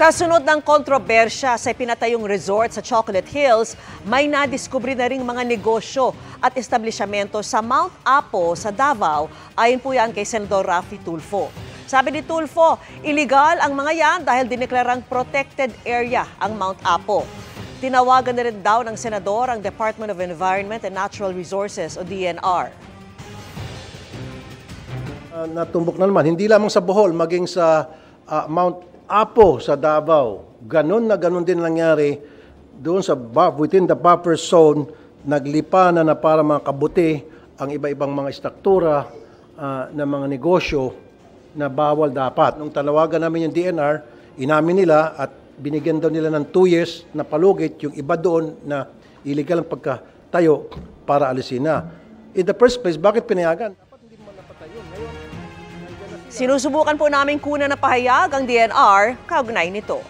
Kasunod ng kontrobersya sa pinatayong resort sa Chocolate Hills, may nadiskubre na ring mga negosyo at establishmento sa Mount Apo sa Davao, ayon po yan kay Senador Raffy Tulfo. Sabi ni Tulfo, illegal ang mga yan dahil dineklarang protected area ang Mount Apo. Tinawagan na rin daw ng Senador ang Department of Environment and Natural Resources o DNR. Natumbok na naman, hindi lamang sa Bohol, maging sa Mount Apo sa Davao. Ganon na ganon din nangyari doon sa within the buffer zone, naglipa na para mga kabuti ang iba-ibang mga struktura ng mga negosyo na bawal dapat. Nung tanawagan namin yung DNR, inamin nila at binigyan daw nila ng 2 years na palugit yung iba doon na illegal ang pagkatayo para alisin na. In the first place, bakit pinayagan? Sinusubukan po namin kunan na pahayag ang DNR kaugnay nito.